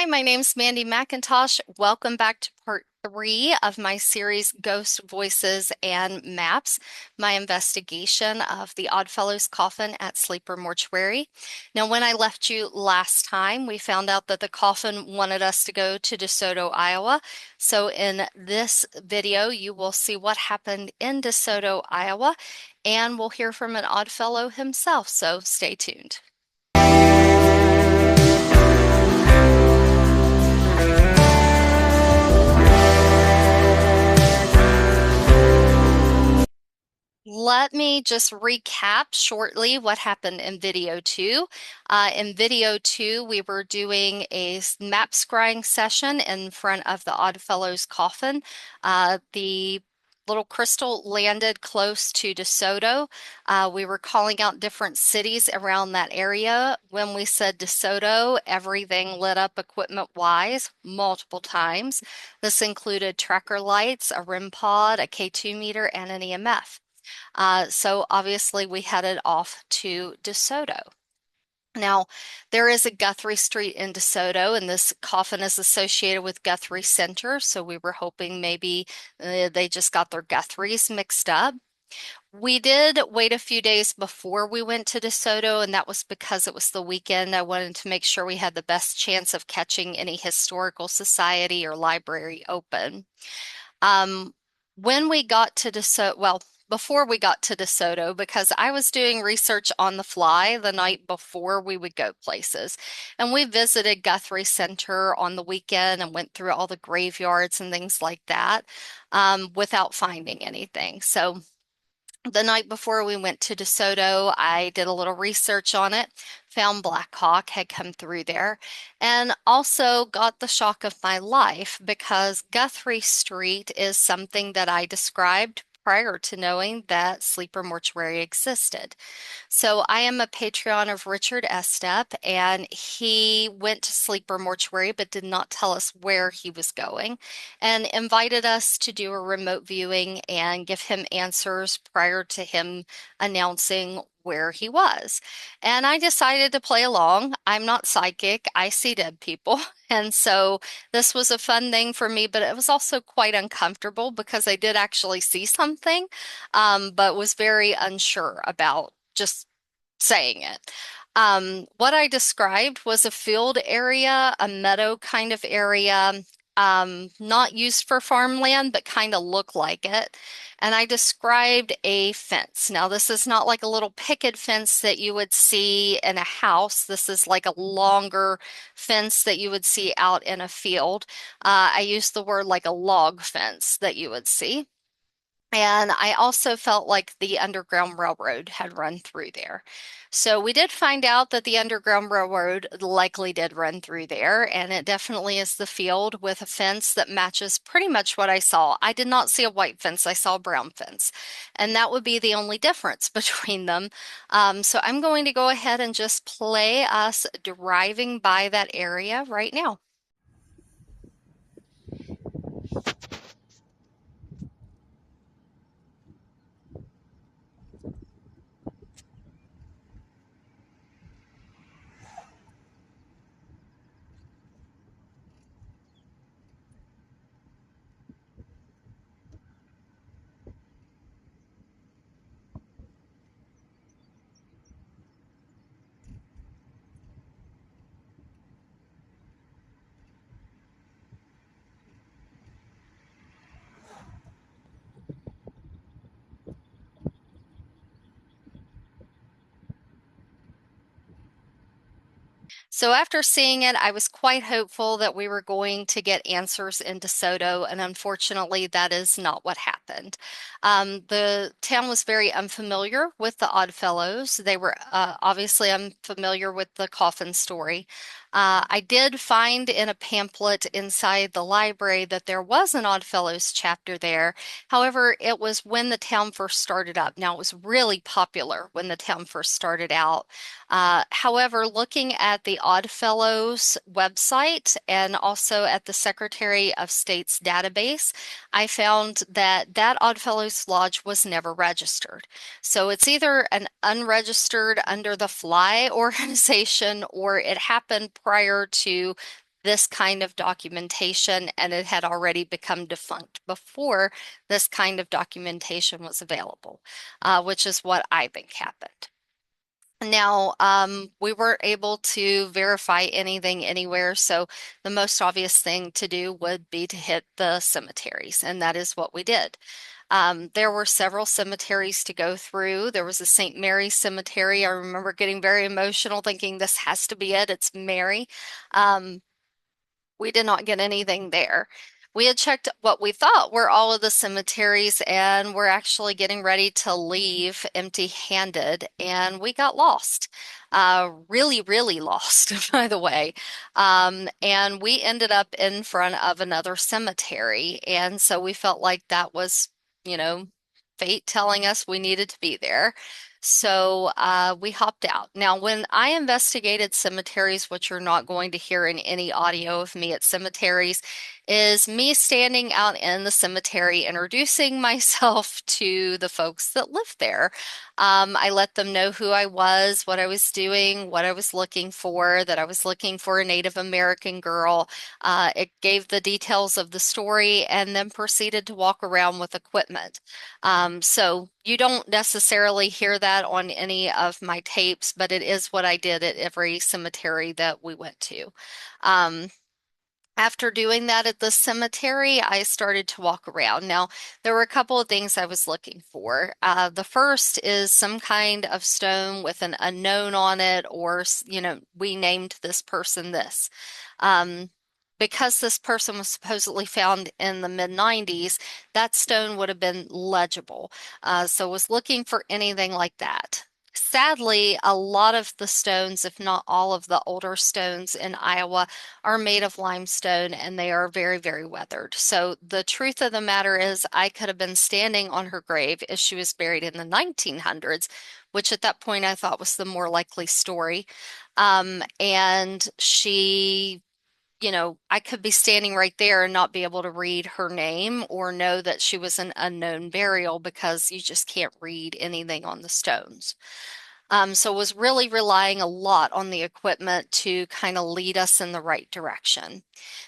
Hi, my name's Mandy McIntosh. Welcome back to part 3 of my series Ghost Voices and Maps, my investigation of the Oddfellows coffin at Sleeper Mortuary. Now, when I left you last time, we found out that the coffin wanted us to go to DeSoto, Iowa. So in this video, you will see what happened in DeSoto, Iowa, and we'll hear from an Oddfellow himself. So stay tuned. Let me just recap shortly what happened in video 2. In video 2, we were doing a map scrying session in front of the Oddfellows coffin. The little crystal landed close to DeSoto. We were calling out different cities around that area. When we said DeSoto, everything lit up equipment-wise multiple times. This included tracker lights, a REM pod, a K2 meter, and an EMF. So obviously we headed off to DeSoto. Now, there is a Guthrie Street in DeSoto, and this coffin is associated with Guthrie Center, so we were hoping maybe they just got their Guthries mixed up. We did wait a few days before we went to DeSoto, and that was because it was the weekend. I wanted to make sure we had the best chance of catching any historical society or library open. Um, when we got to DeSoto, well, before we got to DeSoto, because I was doing research on the fly the night before we would go places. And we visited Guthrie Center on the weekend and went through all the graveyards and things like that without finding anything. So the night before we went to DeSoto, I did a little research on it, found Black Hawk had come through there, and also got the shock of my life because Guthrie Street is something that I described prior to knowing that Sleeper Mortuary existed. So I am a Patreon of Richard Estep, and he went to Sleeper Mortuary but did not tell us where he was going and invited us to do a remote viewing and give him answers prior to him announcing where he was. And I decided to play along. I'm not psychic, I see dead people. And so this was a fun thing for me, but it was also quite uncomfortable because I did actually see something, but was very unsure about just saying it. What I described was a field area, a meadow kind of area, not used for farmland, but kind of looked like it. And I described a fence. Now, this is not like a little picket fence that you would see in a house. This is like a longer fence that you would see out in a field. I used the word like a log fence that you would see. And I also felt like the Underground Railroad had run through there. So we did find out that the Underground Railroad likely did run through there, and it definitely is the field with a fence that matches pretty much what I saw. I did not see a white fence, I saw a brown fence, and that would be the only difference between them. So I'm going to go ahead and just play us driving by that area right now. So after seeing it, I was quite hopeful that we were going to get answers in DeSoto, and unfortunately, that is not what happened. The town was very unfamiliar with the Oddfellows. They were obviously unfamiliar with the coffin story. I did find in a pamphlet inside the library that there was an Oddfellows chapter there. However, it was when the town first started up. Now, it was really popular when the town first started out. However, looking at the Oddfellows website and also at the Secretary of State's database, I found that that Oddfellows Lodge was never registered. So it's either an unregistered under the fly organization or it happened prior to this kind of documentation, and it had already become defunct before this kind of documentation was available, which is what I think happened. Now, we weren't able to verify anything anywhere, so the most obvious thing to do would be to hit the cemeteries, and that is what we did. There were several cemeteries to go through. There was a St. Mary's cemetery. I remember getting very emotional, thinking this has to be it. It's Mary. Um, we did not get anything there. We had checked what we thought were all of the cemeteries, and we're actually getting ready to leave empty-handed, and we got lost. Really, really lost, by the way. And we ended up in front of another cemetery, and so we felt like that was, you know, fate telling us we needed to be there. So we hopped out. Now, when I investigated cemeteries, which you're not going to hear in any audio of me at cemeteries, is me standing out in the cemetery introducing myself to the folks that live there. I let them know who I was, what I was doing, what I was looking for, that I was looking for a Native American girl. It gave the details of the story and then proceeded to walk around with equipment. So you don't necessarily hear that on any of my tapes, but it is what I did at every cemetery that we went to. Um, After doing that at the cemetery, I started to walk around. Now, there were a couple of things I was looking for. The first is some kind of stone with an unknown on it, or, we named this person this. Um, because this person was supposedly found in the mid 90s, that stone would have been legible. So was looking for anything like that. Sadly, a lot of the stones, if not all of the older stones in Iowa, are made of limestone and they are very, very weathered. So the truth of the matter is, I could have been standing on her grave if she was buried in the 1900s, which at that point I thought was the more likely story. And I could be standing right there and not be able to read her name or know that she was an unknown burial because you just can't read anything on the stones. So was really relying a lot on the equipment to kind of lead us in the right direction.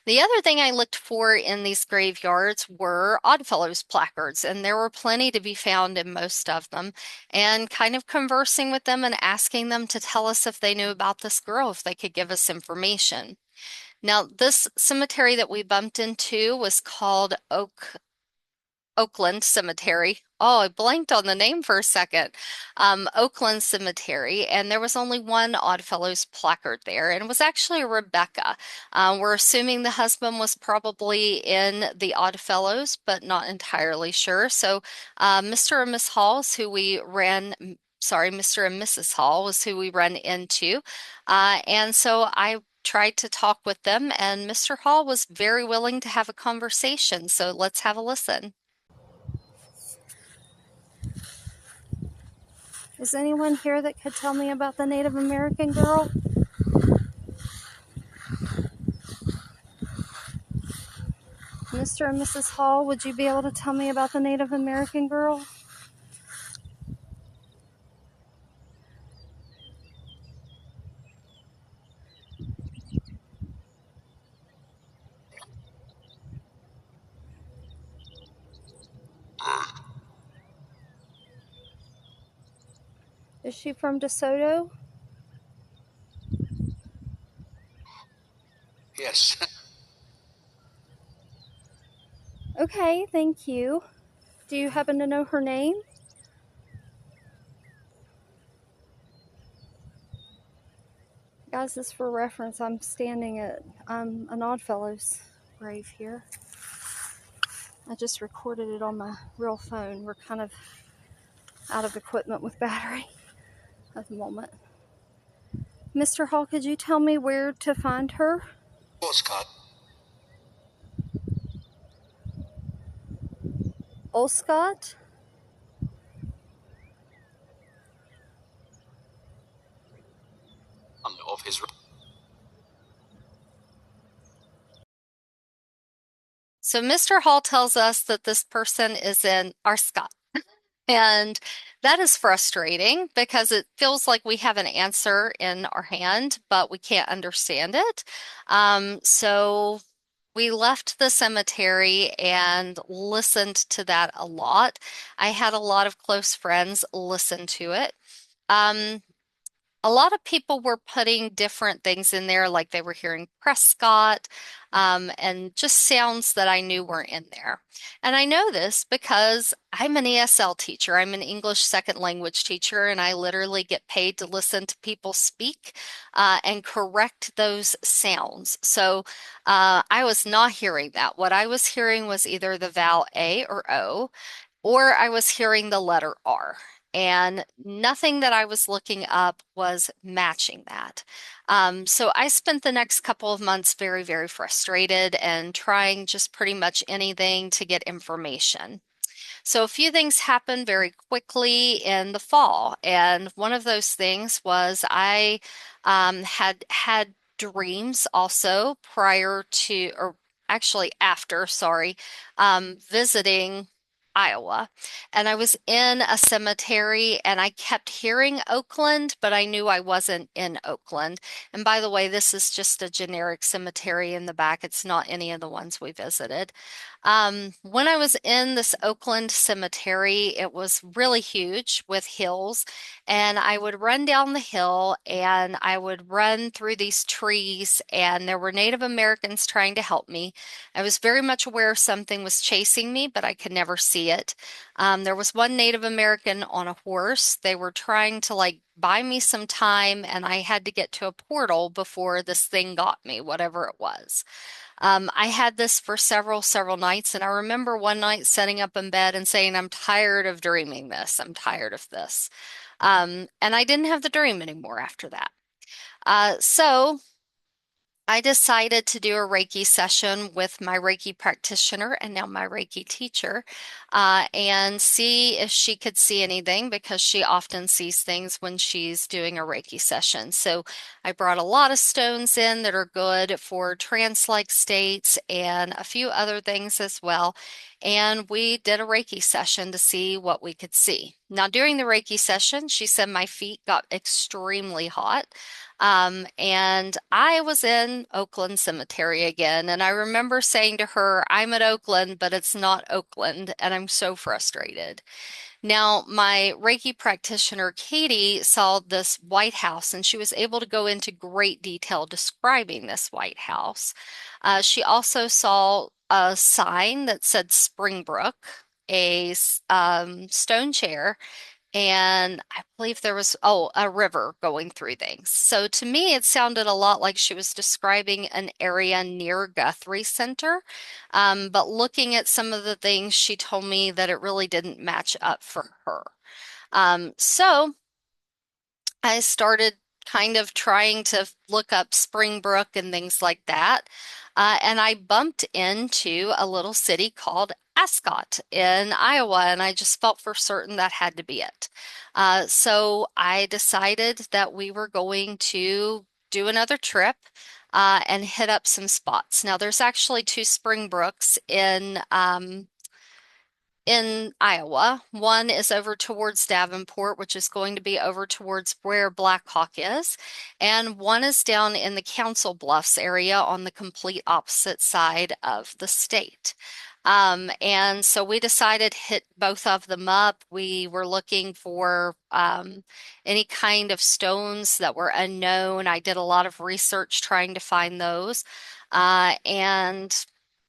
The other thing I looked for in these graveyards were Oddfellows placards, and there were plenty to be found in most of them, and kind of conversing with them and asking them to tell us if they knew about this girl, if they could give us information. Now, this cemetery that we bumped into was called Oakland Cemetery. Oh, I blanked on the name for a second. Oakland Cemetery, and there was only one Oddfellows placard there, and it was actually a Rebecca. We're assuming the husband was probably in the Oddfellows, but not entirely sure. So, Mr. and Miss Hall is who we ran. Sorry, Mr. and Mrs. Hall was who we ran into. And so I tried to talk with them, and Mr. Hall was very willing to have a conversation. So let's have a listen. Is anyone here that could tell me about the Native American girl? Mr. and Mrs. Hall, would you be able to tell me about the Native American girl? Is she from DeSoto? Yes. Okay, thank you. Do you happen to know her name? Guys, this for reference, I'm standing at an Oddfellows grave here. I just recorded it on my real phone. We're kind of out of equipment with battery at the moment. Mr. Hall, could you tell me where to find her? Scott. Olscott? Of his. So Mr. Hall tells us that this person is in Scott. And that is frustrating because it feels like we have an answer in our hand, but we can't understand it. So we left the cemetery and listened to that a lot. I had a lot of close friends listen to it. Um, a lot of people were putting different things in there, like they were hearing Prescott, and just sounds that I knew weren't in there. And I know this because I'm an ESL teacher. I'm an English second language teacher, and I literally get paid to listen to people speak and correct those sounds. So I was not hearing that. What I was hearing was either the vowel A or O, or I was hearing the letter R. And nothing that I was looking up was matching that. So I spent the next couple of months very, very frustrated and trying just pretty much anything to get information. So a few things happened very quickly in the fall, and one of those things was I had dreams also prior to, or actually after, sorry, visiting Iowa. And I was in a cemetery and I kept hearing Oakland, but I knew I wasn't in Oakland. And by the way, this is just a generic cemetery in the back. It's not any of the ones we visited. When I was in this Oakland cemetery, it was really huge with hills, and I would run down the hill and I would run through these trees, and there were Native Americans trying to help me. I was very much aware something was chasing me, but I could never see it. There was one Native American on a horse. They were trying to like buy me some time, and I had to get to a portal before this thing got me, whatever it was. I had this for several nights, and I remember one night sitting up in bed and saying, I'm tired of dreaming this. I'm tired of this. And I didn't have the dream anymore after that. So I decided to do a Reiki session with my Reiki practitioner and now my Reiki teacher, and see if she could see anything because she often sees things when she's doing a Reiki session. So I brought a lot of stones in that are good for trance-like states and a few other things as well. And we did a Reiki session to see what we could see. Now, during the Reiki session, she said my feet got extremely hot. And I was in Oakland Cemetery again, and I remember saying to her, I'm at Oakland, but it's not Oakland, and I'm so frustrated. Now, my Reiki practitioner, Katie, saw this White House, and she was able to go into great detail describing this White House. She also saw a sign that said Springbrook, a stone chair, and I believe there was, oh, a river going through things. So to me, it sounded a lot like she was describing an area near Guthrie Center. But looking at some of the things, she told me that it really didn't match up for her. So I started kind of trying to look up Springbrook and things like that. And I bumped into a little city called Ascot in Iowa, and I just felt for certain that had to be it. So I decided that we were going to do another trip and hit up some spots. Now, there's actually two Springbrooks in Iowa. One is over towards Davenport, which is going to be over towards where Black Hawk is, and one is down in the Council Bluffs area on the complete opposite side of the state. And so we decided to hit both of them up. We were looking for any kind of stones that were unknown. I did a lot of research trying to find those. And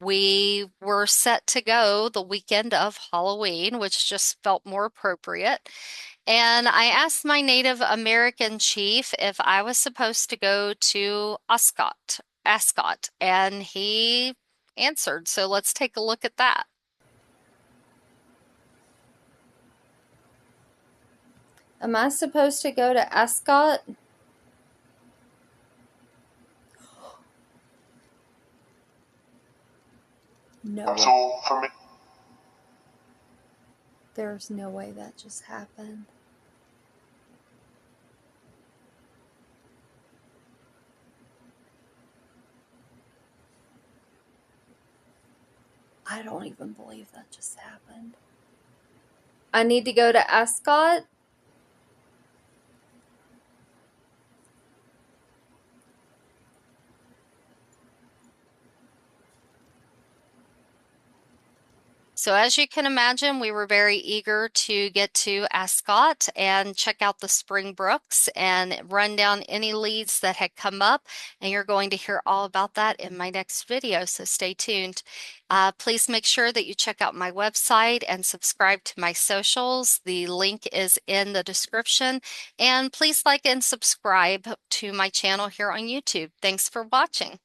we were set to go the weekend of Halloween, which just felt more appropriate. And I asked my Native American chief if I was supposed to go to Ascot, and he answered. So let's take a look at that. Am I supposed to go to Ascot? No way. So for me, There's no way that just happened. I don't even believe that just happened. I need to go to Ascot. So as you can imagine, we were very eager to get to Ascot and check out the Spring Brooks and run down any leads that had come up. And you're going to hear all about that in my next video, so stay tuned. Please make sure that you check out my website and subscribe to my socials. The link is in the description. And please like and subscribe to my channel here on YouTube. Thanks for watching.